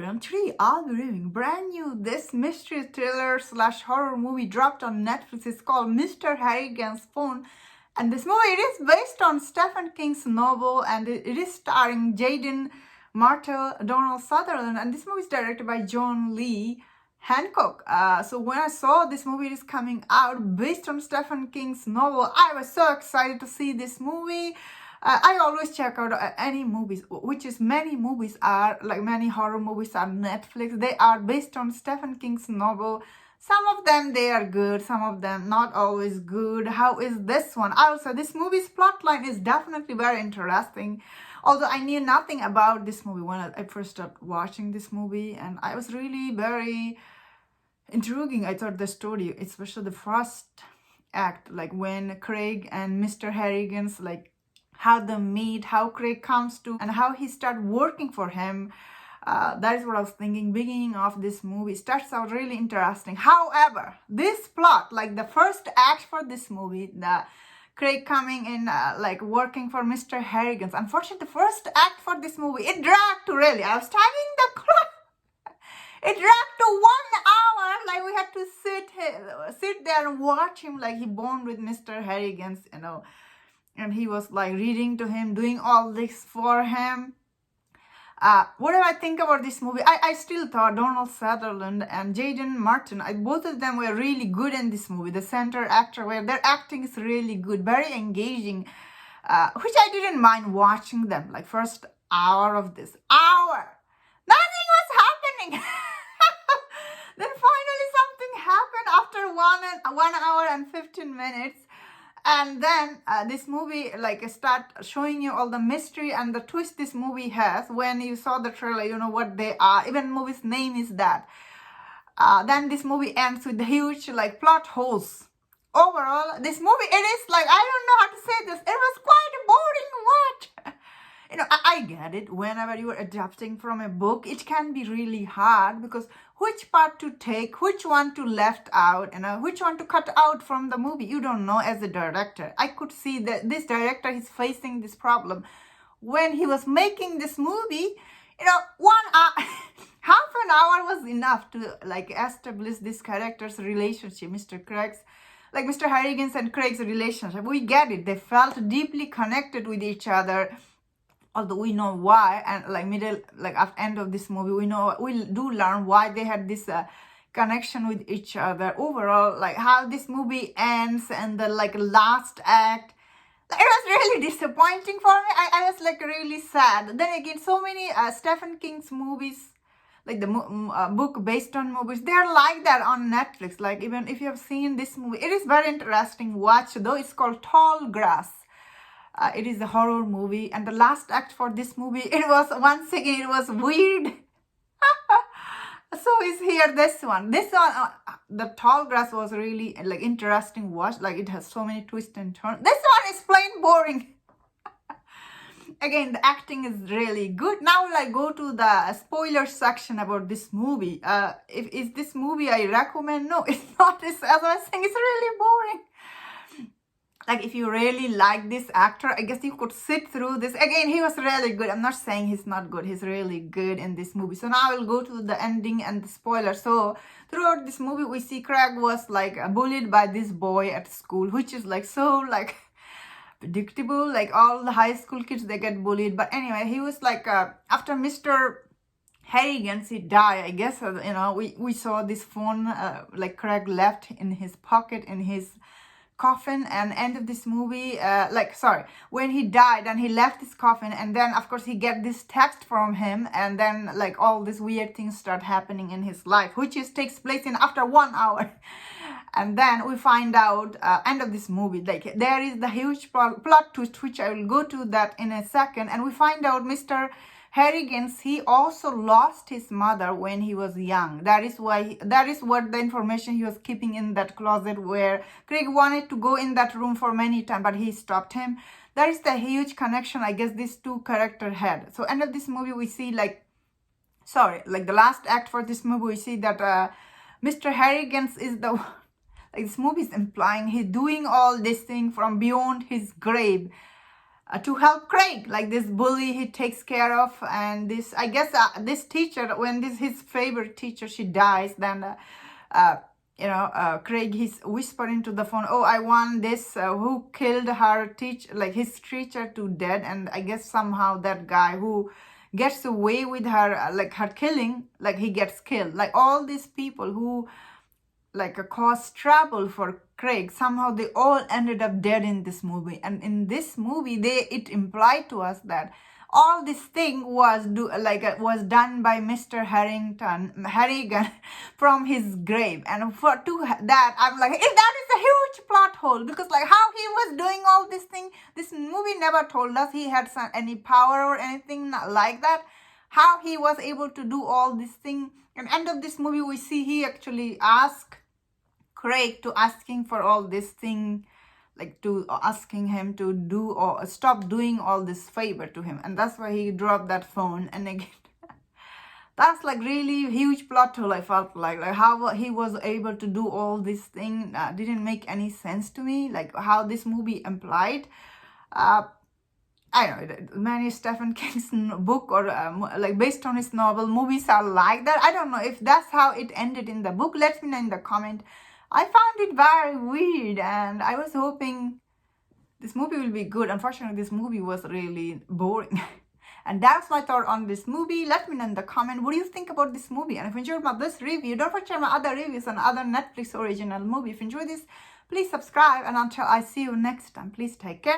everyone, today I'll be reviewing brand new this mystery thriller slash horror movie dropped on Netflix. It's called Mr. Harrigan's Phone, and this movie, it is based on Stephen King's novel, and it is starring Jaden Martell, Donald Sutherland, and this movie is directed by John Lee Hancock. So when I saw this movie is coming out based on Stephen King's novel, I was so excited to see this movie. I always check out any movies, which is many movies are, like many horror movies on Netflix. They are based on Stephen King's novel. Some of them, they are good. Some of them, not always good. How is this one? Also, this movie's plotline is definitely very interesting. Although I knew nothing about this movie when I first started watching this movie. And I was really very intriguing. I thought the story, especially the first act, like when Craig and Mr. Harrigan's, like, how they meet, how Craig comes to, and how he started working for him. That is what I was thinking. Beginning of this movie starts out really interesting. However, this plot, like the first act for this movie, the Craig coming in, like working for Mr. Harrigan's. Unfortunately, the first act for this movie, it dragged to really. I was timing the clock. It dragged to 1 hour. Like we had to sit there and watch him, like he bonded with Mr. Harrigan's, and he was like reading to him, doing all this for him. What do I think about this movie? I still thought Donald Sutherland and Jaden Martin, both of them were really good in this movie. The center actor, where their acting is really good, very engaging, which I didn't mind watching them. Like first hour of this hour, nothing was happening. Then finally something happened after 1 hour and 15 minutes. And then this movie like start showing you all the mystery and the twist this movie has. When you saw the trailer, you know what they are. Even movie's name is that. Then this movie ends with huge like plot holes. Overall, this movie, it is like, I don't know how to say this. It was quite a boring watch. I get it. Whenever you are adapting from a book, it can be really hard because which part to take, which one to left out, which one to cut out from the movie. You don't know as a director. I could see that this director is facing this problem. When he was making this movie, 1 hour, half an hour was enough to like establish this character's relationship, Mr. Harrigan's and Craig's relationship. We get it. They felt deeply connected with each other. Although we know why, and like at the end of this movie, we do learn why they had this connection with each other. Overall, like how this movie ends and the like last act, it was really disappointing for me. I was like really sad. Then again, so many Stephen King's movies, like the book based on movies, they're like that on Netflix. Like even if you have seen this movie, it is very interesting watch, though. It's called Tall Grass. It is a horror movie, and the last act for this movie, it was once again, it was weird. So is here this one. The Tall Grass was really like interesting watch. Like it has so many twists and turns. This one is plain boring. Again, the acting is really good. Now we'll go to the spoiler section about this movie. Is this movie I recommend? No, it's not. As I was saying, it's really boring. Like if you really like this actor, I guess you could sit through this. Again, he was really good. I'm not saying he's not good. He's really good in this movie. So now we'll go to the ending and the spoiler. So throughout this movie, we see Craig was like bullied by this boy at school, which is like so like predictable. Like all the high school kids, they get bullied. But anyway, he was like after Mr. Harrigan's he died, I guess, we saw this phone like Craig left in his pocket in his coffin, and end of this movie, when he died and he left his coffin, and then of course he get this text from him, and then like all these weird things start happening in his life, which takes place in after 1 hour. And then we find out end of this movie, like there is the huge plot twist, which I will go to that in a second, and we find out Mr. Harrigan's, he also lost his mother when he was young. That is what the information he was keeping in that closet, where Craig wanted to go in that room for many times, but he stopped him. That is the huge connection, I guess, these two characters had. So end of this movie, we see the last act for this movie, we see that Mr. Harrigan's is the, like this movie is implying he's doing all this thing from beyond his grave. to help Craig, like this bully he takes care of, and this, I guess, this teacher, when this his favorite teacher, she dies, then Craig, he's whispering to the phone, oh, I want this, who killed her teacher, like his teacher, to dead, and I guess somehow that guy who gets away with her, like her killing, like he gets killed. Like all these people who like cause trouble for Craig, somehow they all ended up dead in this movie. And in this movie, it implied to us that all this thing was was done by Mr. Harrigan from his grave. And for that, I'm like, that is a huge plot hole, because like how he was doing all this thing, this movie never told us he had any power or anything like that. How he was able to do all this thing. And end of this movie, we see he actually asked Craig to asking for all this thing, like to asking him to do or stop doing all this favor to him, and that's why he dropped that phone. And again, that's like really huge plot hole. I felt like how he was able to do all this thing didn't make any sense to me. Like how this movie implied. I don't know, many Stephen King's book or like based on his novel, movies are like that. I don't know if that's how it ended in the book. Let me know in the comment. I found it very weird, and I was hoping this movie will be good. Unfortunately, this movie was really boring. And that's my thought on this movie. Let me know in the comment, what do you think about this movie? And if you enjoyed this review, don't forget my other reviews on other Netflix original movie. If you enjoyed this, please subscribe, and until I see you next time, please take care.